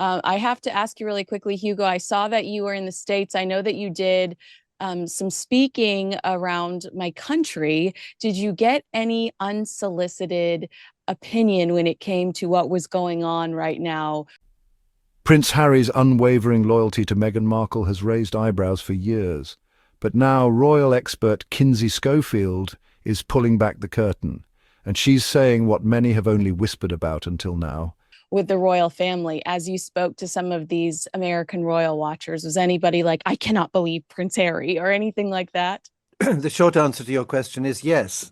I have to ask you really quickly, Hugo. I saw that you were in the States. I know that you did some speaking around my country. Did you get any unsolicited opinion when it came to what was going on right now? Prince Harry's unwavering loyalty to Meghan Markle has raised eyebrows for years, but now royal expert Kinsey Schofield is pulling back the curtain, and she's saying what many have only whispered about until now. With the royal family, as you spoke to some of these American royal watchers? Was anybody like, I cannot believe Prince Harry or anything like that? The short answer to your question is yes.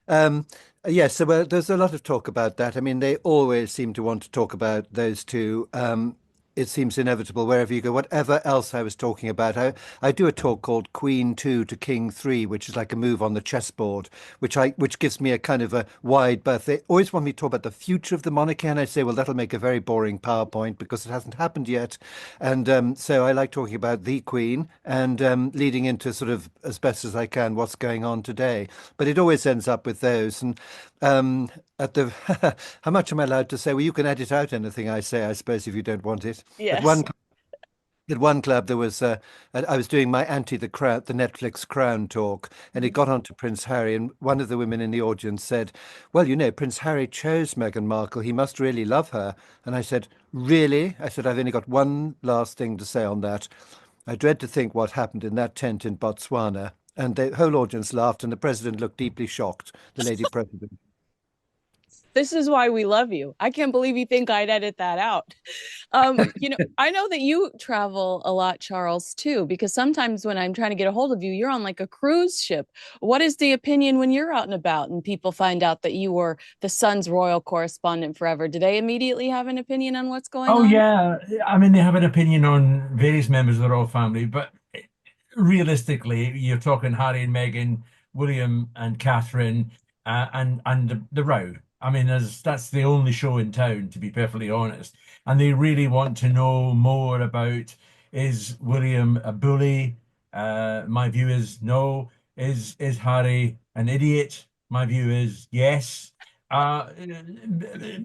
Um, yes, so there's a lot of talk about that. I mean, they always seem to want to talk about those two. It seems inevitable wherever you go. Whatever else I was talking about, I do a talk called Queen 2 to King 3, which is like a move on the chessboard, which gives me a kind of a wide berth. They always want me to talk about the future of the monarchy, and I say, well, that'll make a very boring PowerPoint because it hasn't happened yet. And so I like talking about the Queen and leading into sort of as best as I can what's going on today. But it always ends up with those. And at the how much am I allowed to say? Well, you can edit out anything I say, I suppose, if you don't want it. At Yes. one at one club, there was I was doing my anti the crown, the Netflix Crown talk, and it got on to Prince Harry, and one of the women in the audience said, "Well, you know, Prince Harry chose Meghan Markle. He must really love her." And I said, "Really?" I said, "I've only got one last thing to say on that. I dread to think what happened in that tent in Botswana." And the whole audience laughed, and the president looked deeply shocked, the lady president. This is why we love you. I can't believe you think I'd edit that out. I know that you travel a lot, Charles, too, because sometimes when I'm trying to get a hold of you, you're on like a cruise ship. What is the opinion when you're out and about and people find out that you were the Sun's royal correspondent forever? Do they immediately have an opinion on what's going Oh on? yeah, I mean they have an opinion on various members of the royal family, but realistically, you're talking Harry and Meghan, William and Catherine, and the row. I mean, that's the only show in town, to be perfectly honest. And they really want to know more about, is William a bully? My view is no. Is Harry an idiot? My view is yes. Uh,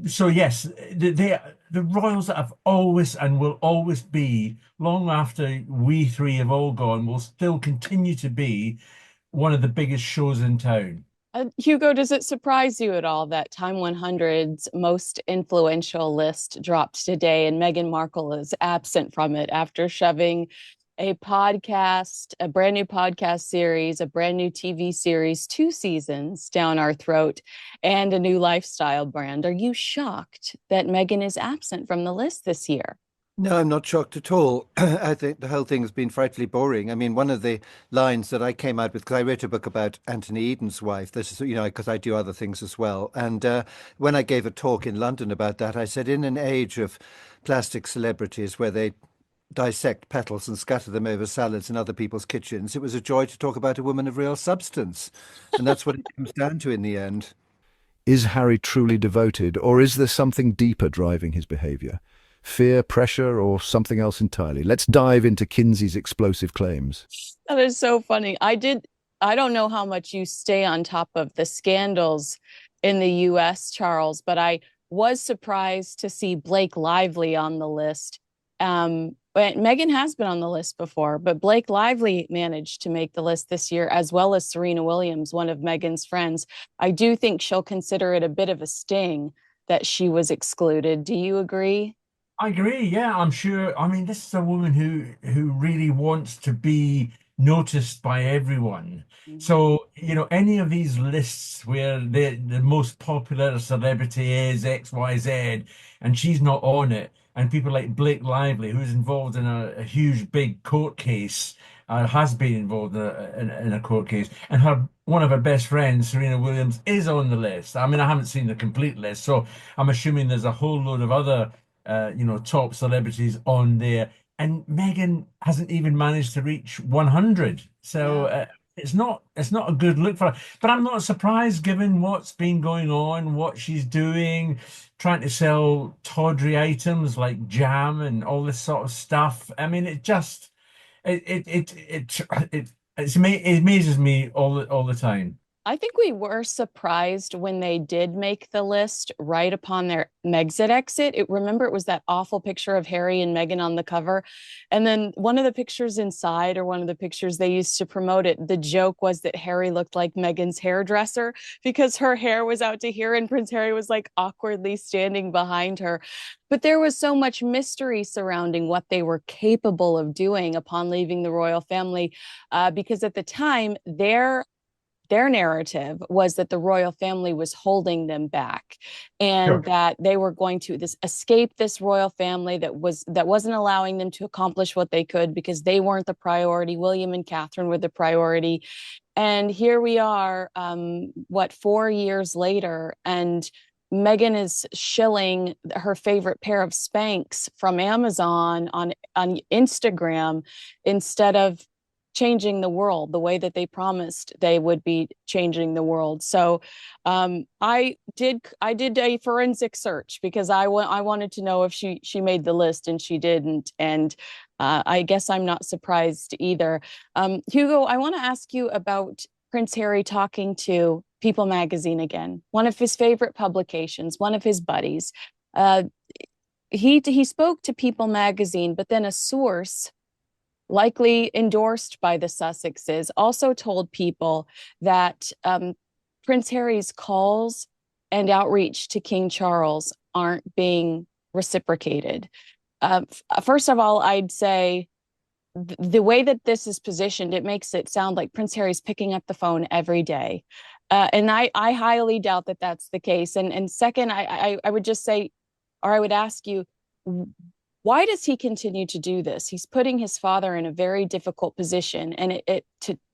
so yes, the royals that have always and will always be, long after we three have all gone, will still continue to be one of the biggest shows in town. Hugo, does it surprise you at all that Time 100's most influential list dropped today and Meghan Markle is absent from it after shoving a podcast, a brand new podcast series, a brand new TV series, 2 seasons down our throat, and a new lifestyle brand? Are you shocked that Meghan is absent from the list this year? No, I'm not shocked at all. I think the whole thing has been frightfully boring. I mean, one of the lines that I came out with, because I wrote a book about Anthony Eden's wife, this is, you know, because I do other things as well. And when I gave a talk in London about that, I said, in an age of plastic celebrities where they dissect petals and scatter them over salads in other people's kitchens, it was a joy to talk about a woman of real substance. And that's what it comes down to in the end. Is Harry truly devoted, or is there something deeper driving his behaviour? Fear, pressure, or something else entirely? Let's dive into Kinsey's explosive claims. That is so funny. I don't know how much you stay on top of the scandals in the US, Charles, but I was surprised to see Blake Lively on the list. But Meghan has been on the list before, but Blake Lively managed to make the list this year, as well as Serena Williams, one of Meghan's friends. I do think she'll consider it a bit of a sting that she was excluded. Do you agree? I agree. Yeah, I'm sure. I mean, this is a woman who really wants to be noticed by everyone. Mhm. So, any of these lists where the most popular celebrity is XYZ and she's not on it, and people like Blake Lively, who's involved in a huge big court case, has been involved in a court case, and her one of her best friends, Serena Williams, is on the list. I mean, I haven't seen the complete list, so I'm assuming there's a whole load of other top celebrities on there. And Megan hasn't even managed to reach 100. So Yeah. it's not a good look for her. But I'm not surprised given what's been going on, what she's doing, trying to sell tawdry items like jam and all this sort of stuff. I mean, it just it it it it, it, it amazes me all the time. I think we were surprised when they did make the list right upon their Megxit exit. Remember, it was that awful picture of Harry and Meghan on the cover. And then one of the pictures inside, or one of the pictures they used to promote it, the joke was that Harry looked like Meghan's hairdresser because her hair was out to here and Prince Harry was like awkwardly standing behind her. But there was so much mystery surrounding what they were capable of doing upon leaving the royal family, because at the time, their narrative was that the royal family was holding them back, and Sure. that they were going to escape this royal family that wasn't allowing them to accomplish what they could because they weren't the priority. William and Catherine were the priority. And here we are, 4 years later, and Meghan is shilling her favorite pair of Spanx from Amazon on Instagram instead of changing the world the way that they promised they would be changing the world. So I did a forensic search because I wanted to know if she made the list, and she didn't. And I guess I'm not surprised either. Hugo, I want to ask you about Prince Harry talking to People magazine again, one of his favorite publications, one of his buddies. He spoke to People magazine, but then a source likely endorsed by the Sussexes, also told People that Prince Harry's calls and outreach to King Charles aren't being reciprocated. First of all, I'd say the way that this is positioned, it makes it sound like Prince Harry's picking up the phone every day. And I highly doubt that that's the case. And second, I would just say, or I would ask you, why does he continue to do this? He's putting his father in a very difficult position, and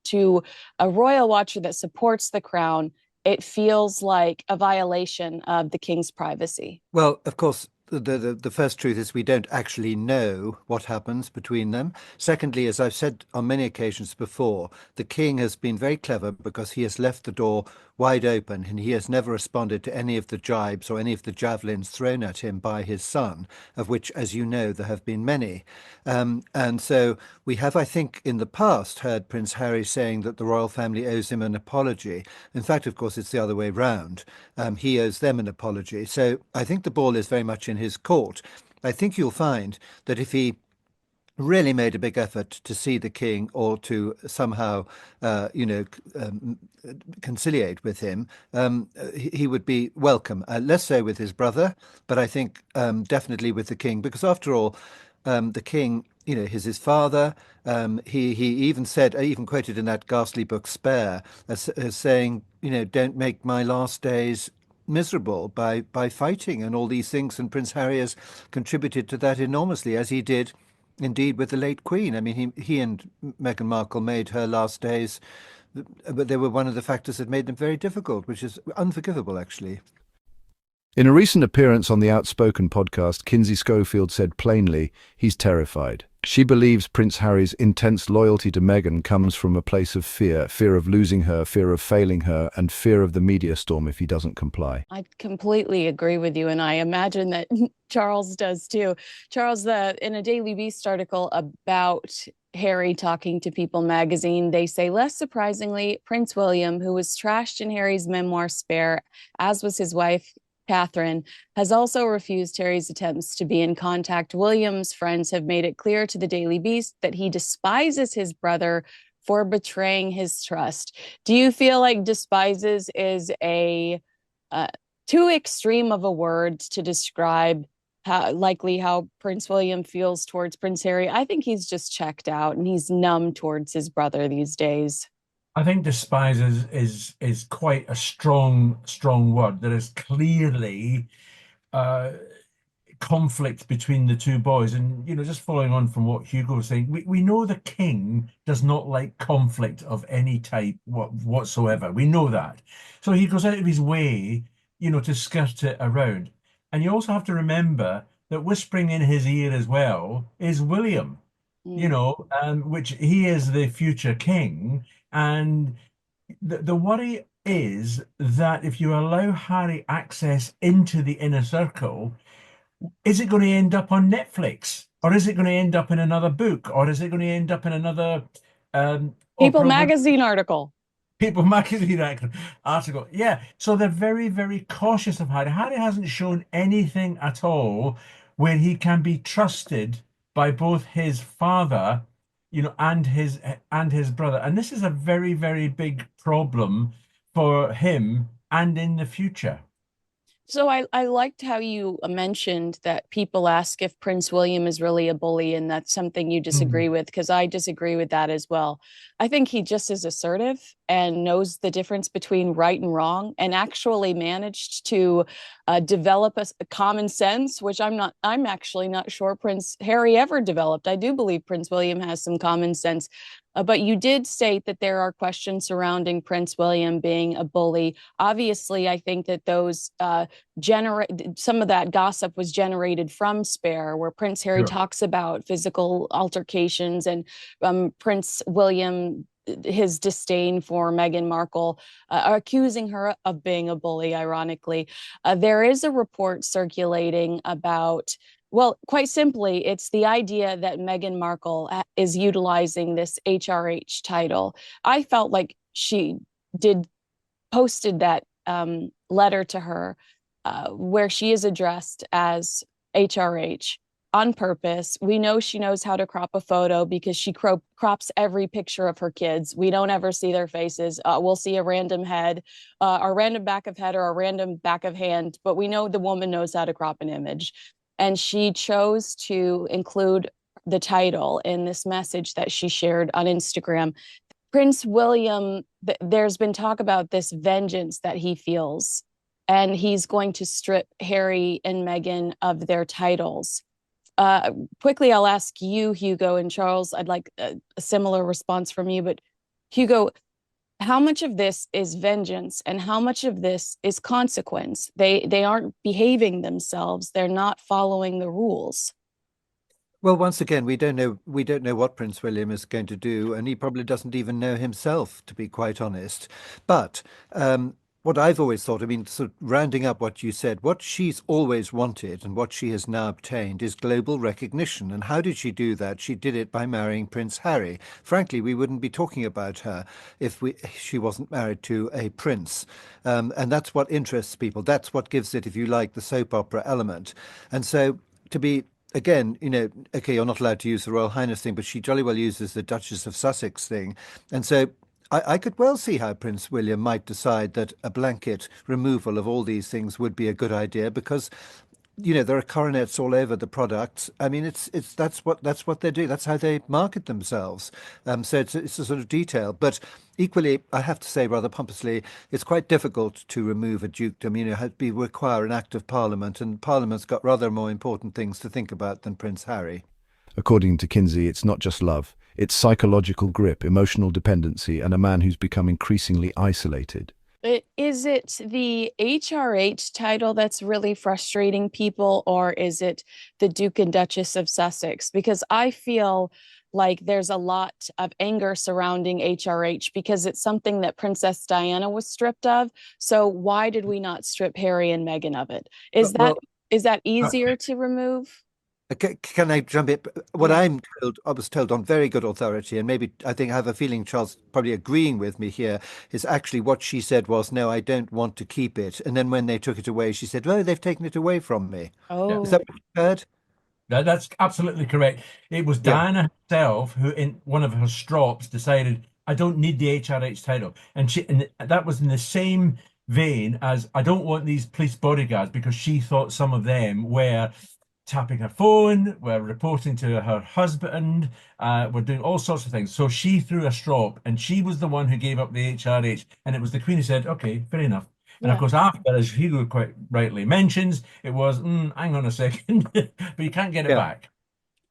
to a royal watcher that supports the crown, it feels like a violation of the king's privacy. Well, of course, the first truth is we don't actually know what happens between them. Secondly, as I've said on many occasions before, the king has been very clever because he has left the door wide open, and he has never responded to any of the jibes or any of the javelins thrown at him by his son, of which, as you know, there have been many. And so we have, I think, in the past heard Prince Harry saying that the royal family owes him an apology. In fact, of course, it's the other way round. He owes them an apology. So I think the ball is very much in his court. I think you'll find that if he really made a big effort to see the king or to somehow, conciliate with him, he would be welcome. Less so with his brother, but I think definitely with the king, because after all, the king, is his father. He even said, even quoted in that ghastly book Spare, as saying, don't make my last days miserable by fighting and all these things. And Prince Harry has contributed to that enormously, as he did indeed with the late Queen. I mean, he and Meghan Markle made her last days, but they were one of the factors that made them very difficult, which is unforgivable, actually. In a recent appearance on the Outspoken podcast, Kinsey Schofield said plainly he's terrified. She believes Prince Harry's intense loyalty to Meghan comes from a place of fear of losing her, fear of failing her, and fear of the media storm if he doesn't comply. I completely agree with you, and I imagine that Charles does too. Charles, in a Daily Beast article about Harry talking to People magazine, they say, less surprisingly, Prince William, who was trashed in Harry's memoir Spare, as was his wife Catherine, has also refused Harry's attempts to be in contact. William's friends have made it clear to the Daily Beast that he despises his brother for betraying his trust. Do you feel like despises is a too extreme of a word to describe how Prince William feels towards Prince Harry? I think he's just checked out and he's numb towards his brother these days. I think despise is quite a strong word. There is clearly uh, conflict between the two boys. And, just following on from what Hugo was saying, we know the king does not like conflict of any type whatsoever. We know that. So he goes out of his way, to skirt it around. And you also have to remember that whispering in his ear as well is William, which he is the future king. And the worry is that if you allow Harry access into the inner circle, is it going to end up on Netflix? Or is it going to end up in another book? Or is it going to end up in another People probably magazine article? People magazine article. Yeah. So they're very, very cautious of Harry. Harry hasn't shown anything at all where he can be trusted by both his father, and his brother. And this is a very, very big problem for him and in the future. So I liked how you mentioned that people ask if Prince William is really a bully, and that's something you disagree Mhm. with, because I disagree with that as well. I think he just is assertive and knows the difference between right and wrong, and actually managed to develop a common sense, which I'm actually not sure Prince Harry ever developed. I do believe Prince William has some common sense. But you did state that there are questions surrounding Prince William being a bully. Obviously, I think that those generate some of that gossip was generated from Spare, where Prince Harry Sure. talks about physical altercations, and Prince William, his disdain for Meghan Markle, accusing her of being a bully, ironically. There is a report circulating about, well, quite simply, it's the idea that Meghan Markle is utilizing this HRH title. I felt like she did posted that letter to her, where she is addressed as HRH on purpose. We know she knows how to crop a photo because she crops every picture of her kids. We don't ever see their faces. We'll see a random head, a random back of head, or a random back of hand, but we know the woman knows how to crop an image. And she chose to include the title in this message that she shared on Instagram. Prince William, there's been talk about this vengeance that he feels, and he's going to strip Harry and Meghan of their titles. Uh, Quickly, I'll ask you, Hugo, and Charles. I'd like a similar response from you. But Hugo, how much of this is vengeance and how much of this is consequence? They aren't behaving themselves. They're not following the rules. Well, once again, we don't know what Prince William is going to do, and he probably doesn't even know himself, to be quite honest. But what I've always thought, I mean, sort of rounding up what you said, what she's always wanted and what she has now obtained is global recognition. And how did she do that? She did it by marrying Prince Harry. Frankly, we wouldn't be talking about her if she wasn't married to a prince. And that's what interests people. That's what gives it, if you like, the soap opera element. And so to be again, okay, you're not allowed to use the Royal Highness thing, but she jolly well uses the Duchess of Sussex thing. And so I could well see how Prince William might decide that a blanket removal of all these things would be a good idea because there are coronets all over the products. I mean, it's that's what they do. That's how they market themselves. So it's a sort of detail. But equally, I have to say, rather pompously, it's quite difficult to remove a dukedom. It require an act of Parliament, and Parliament's got rather more important things to think about than Prince Harry. According to Kinsey, it's not just love, it's psychological grip, emotional dependency, and a man who's become increasingly isolated. Is it the HRH title that's really frustrating people, or is it the Duke and Duchess of Sussex? Because I feel like there's a lot of anger surrounding HRH because it's something that Princess Diana was stripped of. So why did we not strip Harry and Meghan of it? Is that Well, is that uh, easier to remove? can I jump in? What Yeah. I was told on very good authority, and maybe I think I have a feeling Charles probably agreeing with me here, is actually what she said was, no, I don't want to keep it. And then when they took it away, she said, oh, they've taken it away from me. Yeah. Is Oh, that what you heard? That's absolutely correct. It was Yeah. Diana herself who, in one of her strops, decided, I don't need the HRH title. And that was in the same vein as, I don't want these police bodyguards, because she thought some of them were tapping her phone, were reporting to her husband, were doing all sorts of things. So she threw a strop, and she was the one who gave up the HRH. And it was the Queen who said, okay, fair enough. And of yeah. course, after, as Hugo quite rightly mentions, it was, hang on a second, but you can't get it Yeah. back.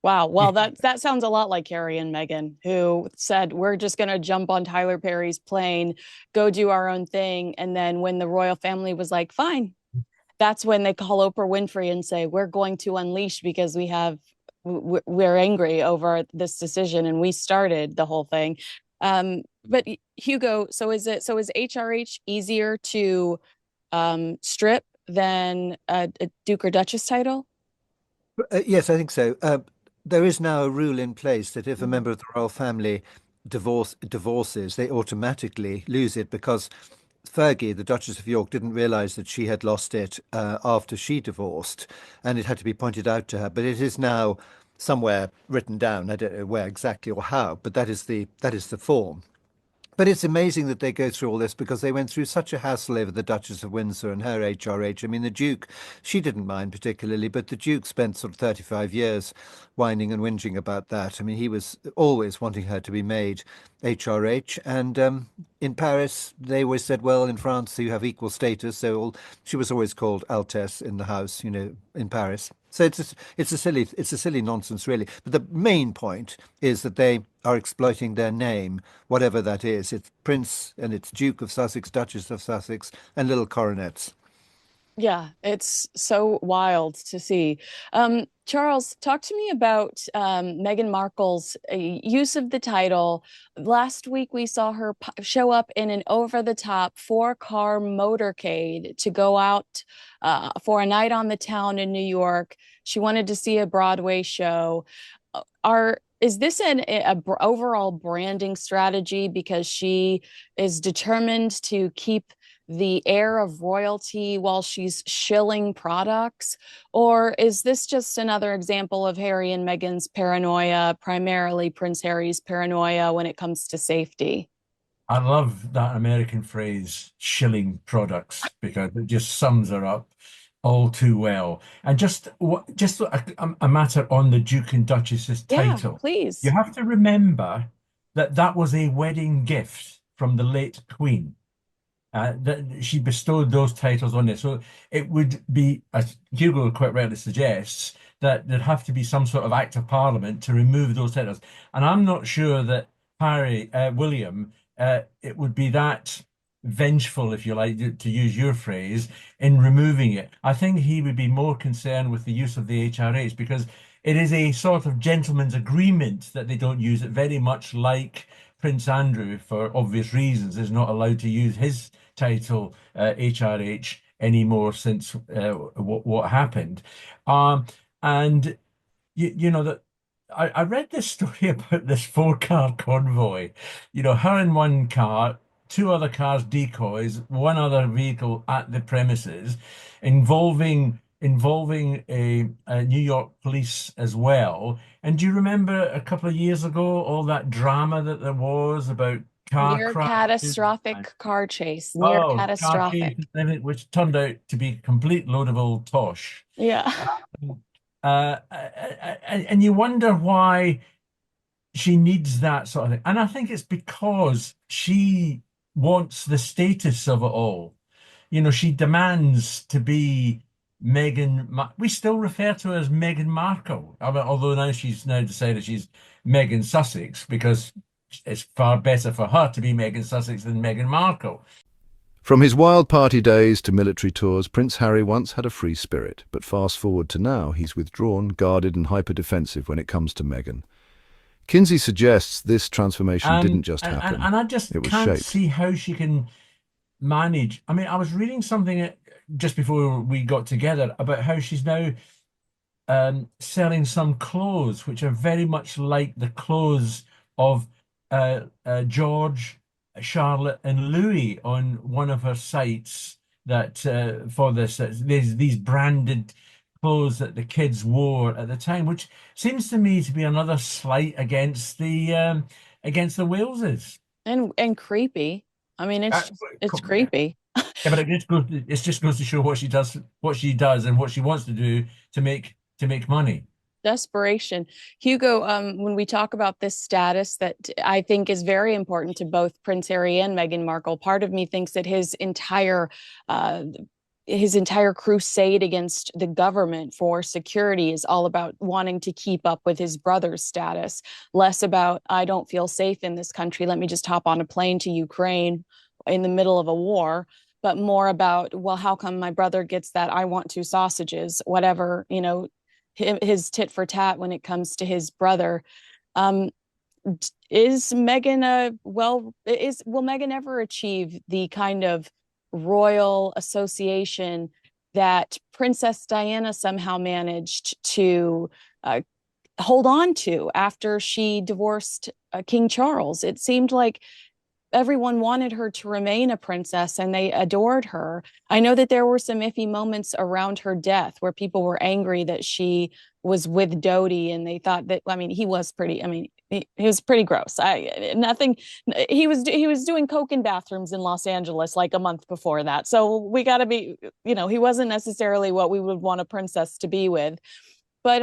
Wow. You, Well, that sounds a lot like Harry and Meghan, who said, we're just going to jump on Tyler Perry's plane, go do our own thing. And then when the royal family was like, fine, that's when they call Oprah Winfrey and say, we're going to unleash because we're angry over this decision and we started the whole thing. But Hugo, so is HRH easier to strip than a Duke or Duchess title? Yes, I think so. There is now a rule in place that if a Mhm. member of the royal family divorces, they automatically lose it because Fergie, the Duchess of York, didn't realize that she had lost it after she divorced, and it had to be pointed out to her. But it is now somewhere written down. I don't know where exactly or how, but that is the form. But it's amazing that they go through all this because they went through such a hassle over the Duchess of Windsor and her HRH. I mean, the Duke, she didn't mind particularly, but the Duke spent sort of 35 years whining and whinging about that. I mean, he was always wanting her to be made HRH. And in Paris, they always said, well, in France, you have equal status. So she was always called Altesse in the house, in Paris. So it's a silly nonsense, really. But the main point is that they are exploiting their name, whatever that is. It's Prince and it's Duke of Sussex, Duchess of Sussex, and little coronets. Yeah, it's so wild to see. Charles, talk to me about Meghan Markle's use of the title. Last week, we saw her show up in an over-the-top four-car motorcade to go out for a night on the town in New York. She wanted to see a Broadway show. Is this an overall branding strategy because she is determined to keep the air of royalty while she's shilling products? Or is this just another example of Harry and Meghan's paranoia, primarily Prince Harry's paranoia when it comes to safety? I love that American phrase, shilling products, because it just sums her up all too well. And just a matter on the Duke and Duchess's Yeah, title. You please. have to remember that that was a wedding gift from the late Queen. That she bestowed those titles on it. So it would be, as Hugo quite rightly suggests, that there'd have to be some sort of act of parliament to remove those titles. And I'm not sure that William, it would be that vengeful, if you like, to use your phrase, in removing it. I think he would be more concerned with the use of the HRH because it is a sort of gentleman's agreement that they don't use it, very much like Prince Andrew, for obvious reasons, is not allowed to use his title HRH anymore since what happened. And you know that I read this story about this four-car convoy. Her in one car, two other cars decoys, one other vehicle at the premises, involving a New York police as well. And do you remember a couple of years ago all that drama that there was about car Near crashes? catastrophic car chase, near Oh, car chase, catastrophic. which turned out to be complete load of old tosh. Yeah. And you wonder why she needs that sort of thing. And I think it's because she wants the status of it all. She demands to be we still refer to her as Meghan Markle, although now she's decided she's Meghan Sussex because it's far better for her to be Meghan Sussex than Meghan Markle. From his wild party days to military tours, Prince Harry once had a free spirit, but fast forward to now, he's withdrawn, guarded and hyper-defensive when it comes to Meghan. Kinsey suggests this transformation didn't just happen, and I just it was can't shaped. see how she can manage. I mean, I was reading something just before we got together about how she's now selling some clothes which are very much like the clothes of George, Charlotte, and Louis on one of her sites that for this these branded clothes that the kids wore at the time, which seems to me to be another slight against the Waleses. And creepy. I mean, it's Yeah, creepy. but it just goes to show what she does, and what she wants to do to make money. Desperation. Hugo, when we talk about this status that I think is very important to both Prince Harry and Meghan Markle, part of me thinks that his entire crusade against the government for security is all about wanting to keep up with his brother's status, less about, I don't feel safe in this country, let me just hop on a plane to Ukraine in the middle of a war, but more about, well, how come my brother gets that? I want two sausages, whatever, his tit for tat when it comes to his brother. Um, is Meghan will Meghan ever achieve the kind of royal association that Princess Diana somehow managed to hold on to after she divorced King Charles. It seemed like everyone wanted her to remain a princess and they adored her. I know that there were some iffy moments around her death where people were angry that she was with Dodi, and they thought that, I mean, he was pretty, I mean, he was pretty gross. He was doing coke in bathrooms in Los Angeles like a month before that. So we got to be, he wasn't necessarily what we would want a princess to be with. But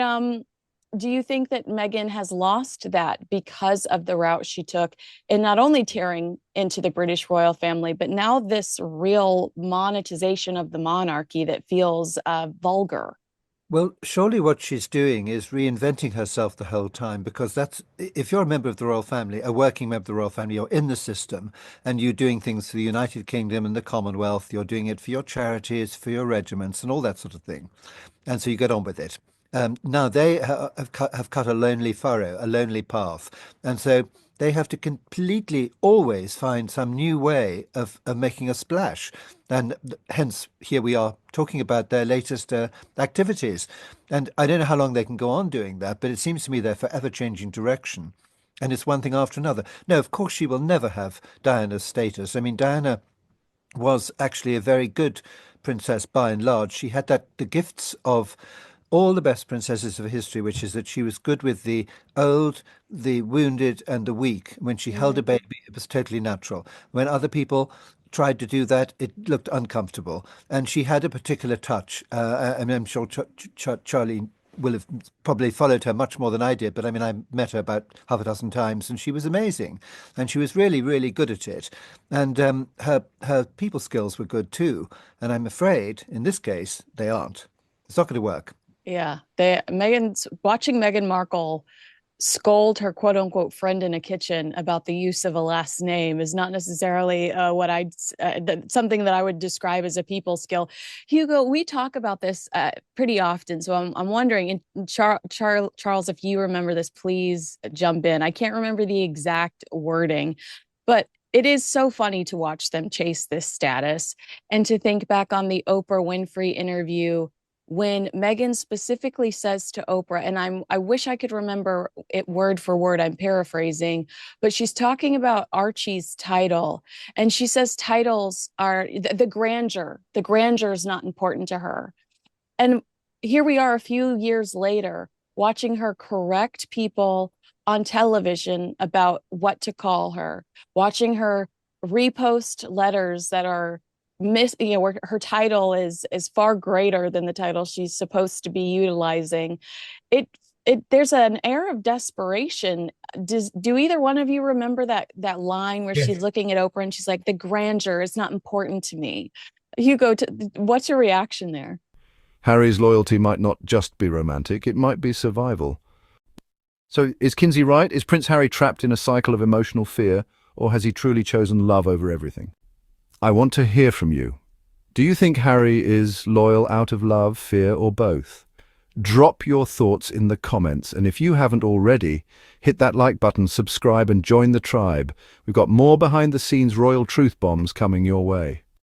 do you think that Meghan has lost that because of the route she took in not only tearing into the British royal family, but now this real monetization of the monarchy that feels vulgar? Well, surely what she's doing is reinventing herself the whole time, because that's, if you're a member of the royal family, a working member of the royal family, you're in the system and you're doing things for the United Kingdom and the Commonwealth, you're doing it for your charities, for your regiments and all that sort of thing. And so you get on with it. Now they have cut a lonely furrow, a lonely path. And so they have to completely always find some new way of making a splash. And hence, here we are talking about their latest activities. And I don't know how long they can go on doing that, but it seems to me they're forever changing direction. And it's one thing after another. No, of course, she will never have Diana's status. I mean, Diana was actually a very good princess by and large. She had the gifts of all the best princesses of history, which is that she was good with the old, the wounded, and the weak. When she held a baby, it was totally natural. When other people tried to do that, it looked uncomfortable. And she had a particular touch. I mean, I'm sure Charlie will have probably followed her much more than I did, but I mean, I met her about half a dozen times, and she was amazing, and she was really, really good at it. And her people skills were good too. And I'm afraid, in this case, they aren't. It's not going to work. Yeah, watching Meghan Markle scold her quote unquote friend in a kitchen about the use of a last name is not necessarily something that I would describe as a people skill. Hugo, we talk about this pretty often, so I'm wondering, and Charles, if you remember this, please jump in. I can't remember the exact wording, but it is so funny to watch them chase this status and to think back on the Oprah Winfrey interview when Meghan specifically says to Oprah, and I wish I could remember it word for word, I'm paraphrasing, but she's talking about Archie's title, and she says titles are the grandeur. The grandeur is not important to her. And here we are a few years later, watching her correct people on television about what to call her, watching her repost letters that are where her title is far greater than the title she's supposed to be utilizing. There's an air of desperation. Do either one of you remember that line where she's looking at Oprah and she's like, the grandeur is not important to me? Hugo, what's your reaction there? Harry's loyalty might not just be romantic, it might be survival. So is Kinsey right? Is Prince Harry trapped in a cycle of emotional fear, or has he truly chosen love over everything? I want to hear from you. Do you think Harry is loyal out of love, fear, or both? Drop your thoughts in the comments, and if you haven't already, hit that like button, subscribe, and join the tribe. We've got more behind-the-scenes royal truth bombs coming your way.